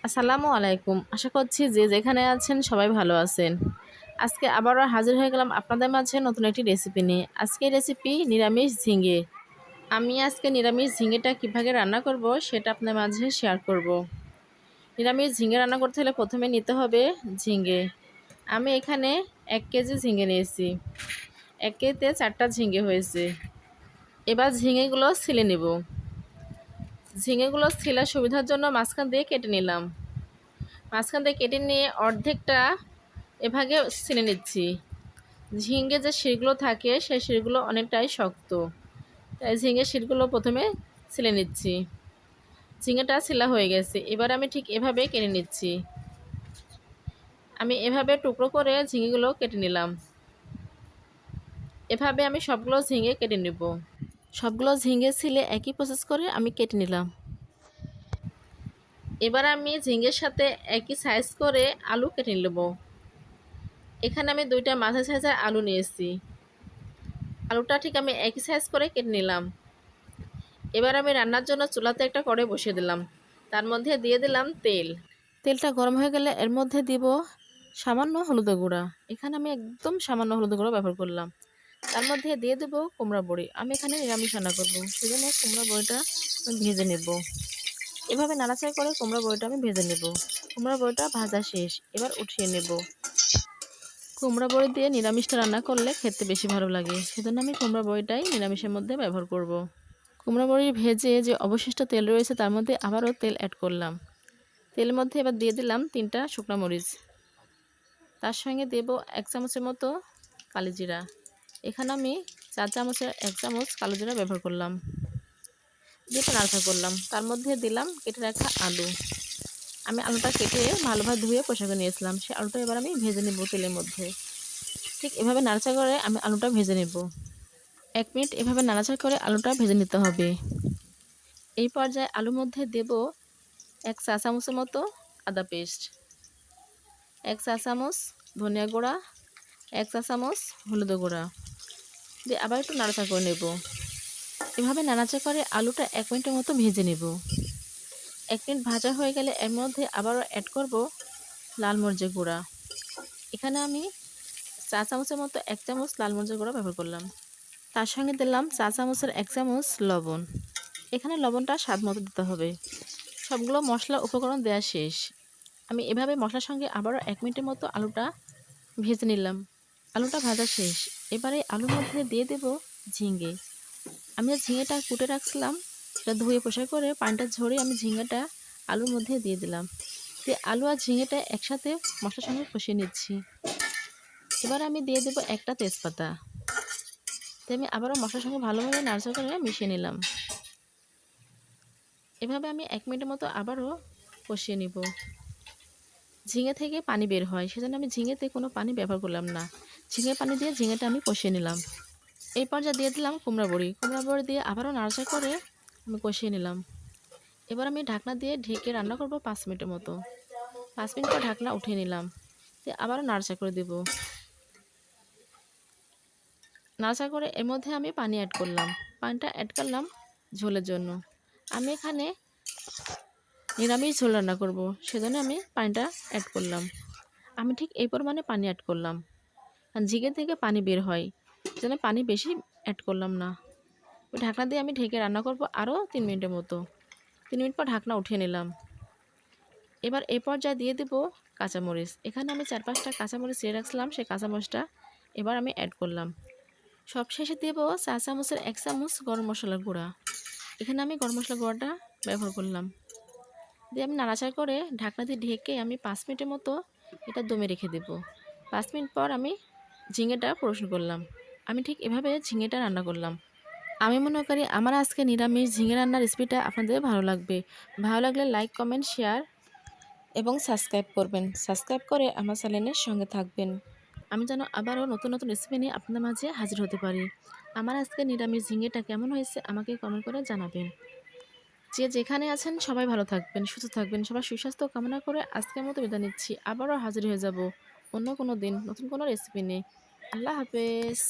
আসসালামু আলাইকুম। আশা করছি যে যেখানে আছেন সবাই ভালো আছেন। আজকে আবারও হাজির হয়ে গেলাম আপনাদের মাঝে নতুন একটি রেসিপি নিয়ে। আজকের রেসিপি নিরামিষ ঝিঙে। আমি আজকে নিরামিষ ঝিঙেটা কীভাবে রান্না করব সেটা আপনার মাঝে শেয়ার করব। নিরামিষ ঝিঙে রান্না করতে হলে প্রথমে নিতে হবে ঝিঙে। আমি এখানে 1 কেজি ঝিঙে নিয়েছি। 1 কেজিতে 4টা ঝিঙে হয়েছে। এবার ঝিঙেগুলো ছিলে নেব। ঝিঙেগুলো ছিলার সুবিধার জন্য মাঝখান দিয়ে কেটে নিলাম। মাঝখান দিয়ে কেটে নিয়ে অর্ধেকটা এভাগে ছিলে নিচ্ছি। ঝিঙে যে শিরগুলো থাকে সেই শিরগুলো অনেকটাই শক্ত, তাই ঝিঙের শিরগুলো প্রথমে ছিলে নিচ্ছি। ঝিঙেটা ছিলা হয়ে গেছে। এবার আমি ঠিক এভাবে কেটে নিচ্ছি। আমি এভাবে টুকরো করে ঝিঙেগুলো কেটে নিলাম। এভাবে আমি সবগুলো ঝিঙে কেটে নেব। সবগুলো ঝিঙে ছিলে একই প্রসেস করে আমি কেটে নিলাম। এবার আমি ঝিঙের সাথে একই সাইজ করে আলু কেটে নেব। এখানে আমি 2টা মাঝারি সাইজের আলু নিয়েছি। আলুটা ঠিক আমি একই সাইজ করে কেটে নিলাম। এবার আমি রান্নার জন্য চুলাতে একটা কড়াই বসিয়ে দিলাম। তার মধ্যে দিয়ে দিলাম তেল। তেলটা গরম হয়ে গেলে এর মধ্যে দিব সামান্য হলুদের গুঁড়া। এখানে আমি একদম সামান্য হলুদের গুঁড়া ব্যবহার করলাম। তার মধ্যে দিয়ে দেব কুমড়া বড়ি। আমি এখানে নিরামিষ রান্না করব, সেজন্য কুমড়া বড়িটা ভেজে নেব। এভাবে নাড়াচাড়া করে কুমড়া বড়িটা আমি ভেজে নেব। কুমড়া বড়িটা ভাজা শেষ, এবার উঠিয়ে নেব। কুমড়া বড়ি দিয়ে নিরামিষটা রান্না করলে খেতে বেশি ভালো লাগে, সেজন্য আমি কুমড়া বড়িটাই নিরামিষের মধ্যে ব্যবহার করব। কুমড়া বড়ি ভেজে যে অবশিষ্ট তেল রয়েছে তার মধ্যে আবারও তেল অ্যাড করলাম। তেলের মধ্যে এবার দিয়ে দিলাম 3টা শুকনো মরিচ। তার সঙ্গে দেব 1 চামচের মতো কালিজিরা। এখানে আমি 4 চামচের 1 চামচ কালো জিরা ব্যবহার করলাম। দিয়ে নাড়াচাড়া করলাম। তার মধ্যে দিলাম কেটে রাখা আলু। আমি আলুটা কেটে ভালোভাবে ধুয়ে পরিষ্কার করে নিয়েছিলাম। সেই আলুটা এবার আমি ভেজে নেব তেলের মধ্যে। ঠিক এভাবে নাড়াচাড়া করে আমি আলুটা ভেজে নেব। 1 মিনিট এভাবে নাড়াচাড়া করে আলুটা ভেজে নিতে হবে। এই পর্যায়ে আলুর মধ্যে দেব 1 চা চামচের মতো আদা পেস্ট, 1 চা চামচ ধনিয়া গুঁড়া, 1 চা চামচ হলুদের গুঁড়া দিয়ে আবার একটু নাড়াচাড়া করে নেব। এভাবে নাড়াচাড়া করে আলুটা 1 মিনিটের মতো ভেজে নেব। 1 মিনিট ভাজা হয়ে গেলে এর মধ্যে আবারও অ্যাড করব লাল মরিচের গুঁড়া। এখানে আমি চা চামচের মতো 1 চামচ লাল মরিচের গুঁড়া ব্যবহার করলাম। তার সঙ্গে দিলাম চা চামচের 1 চামচ লবণ। এখানে লবণটা স্বাদ মতো দিতে হবে। সবগুলো মশলা উপকরণ দেওয়া শেষ। আমি এভাবে মশলার সঙ্গে আবারও 1 মিনিটের মতো আলুটা ভেজে নিলাম। আলুটা ভাজা শেষ। এবারে আলুর মধ্যে দিয়ে দেব ঝিঙে। আমি যে ঝিঙেটা কুটে রাখছিলাম সেটা ধুয়ে পরিষ্কার করে পানিটা ঝরিয়ে আমি ঝিঙেটা আলুর মধ্যে দিয়ে দিলাম। দিয়ে আলু আর ঝিঙেটা একসাথে মশলার সঙ্গে কষিয়ে নিচ্ছি। এবার আমি দিয়ে দেব একটা তেজপাতা। দিয়ে আমি আবারও মশলার সঙ্গে ভালোভাবে নাড়াচাড়া করে মিশিয়ে নিলাম। এভাবে আমি 1 মিনিটের মতো আবারও কষিয়ে নিব। ঝিঙে থেকে পানি বের হয়, সেজন্য আমি ঝিঙেতে কোনো পানি ব্যবহার করলাম না। ঝিঙে পানি দিয়ে ঝিঙেটা আমি কষিয়ে নিলাম। এই পর্যায়ে দিয়ে দিলাম কুমড়া বড়ি। কুমড়া বড়ি দিয়ে আবারও নাড়াচাড়া করে আমি কষিয়ে নিলাম। এবার আমি ঢাকনা দিয়ে ঢেকে রান্না করব 5 মিনিটের মতো। 5 মিনিট পর ঢাকনা উঠিয়ে নিলাম। দিয়ে আবারও নাড়াচাড়া করে দেব। নাড়াচাড়া করে এর মধ্যে আমি পানি অ্যাড করলাম। পানিটা অ্যাড করলাম ঝোলের জন্য। আমি এখানে নিরামিষ ঝোল রান্না করব, সেজন্য আমি পানিটা অ্যাড করলাম। আমি ঠিক এই পরিমাণে পানি অ্যাড করলাম। আর ঝিঙে থেকে পানি বের হয়, সেজন্য পানি বেশি অ্যাড করলাম না। ঢাকনা দিয়ে আমি ঢেকে রান্না করব আরও 3 মিনিটের মতো। 3 মিনিট পর ঢাকনা উঠিয়ে নিলাম। এবার এই পর্যায়ে দিয়ে দেব কাঁচামরিচ। এখানে আমি 4-5টা কাঁচামরিচ ছিঁড়ে রাখছিলাম, সেই কাঁচামরিচটা এবার আমি অ্যাড করলাম। সবশেষে দেব চা চামচের 1 চামচ গরম মশলার গুঁড়া। এখানে আমি গরম মশলার গুঁড়াটা ব্যবহার করলাম। দিয়ে আমি নাড়াচাড়া করে ঢাকনা দিয়ে ঢেকে আমি 5 মিনিটের মতো এটা দমে রেখে দেব। 5 মিনিট পর আমি ঝিঙেটা পরিবেশন করলাম। আমি ঠিক এভাবে ঝিঙেটা রান্না করলাম। আমি মনে করি আমার আজকে নিরামিষ ঝিঙে রান্নার রেসিপিটা আপনাদের ভালো লাগবে। ভালো লাগলে লাইক, কমেন্ট, শেয়ার এবং সাবস্ক্রাইব করবেন। সাবস্ক্রাইব করে আমার চ্যানেলের সঙ্গে থাকবেন। আমি যেন আবারও নতুন নতুন রেসিপি নিয়ে আপনাদের মাঝে হাজির হতে পারি। আমার আজকে নিরামিষ ঝিঙেটা কেমন হয়েছে আমাকে কমেন্ট করে জানাবেন। যে যেখানে আছেন সবাই ভালো থাকবেন, সুস্থ থাকবেন। সবার সুস্বাস্থ্য কামনা করে আজকের মতো বিদায় নিচ্ছি। আবারও হাজির হয়ে যাব অন্য কোনো দিন নতুন কোনো রেসিপি নিয়ে। আল্লাহ হাফেজ।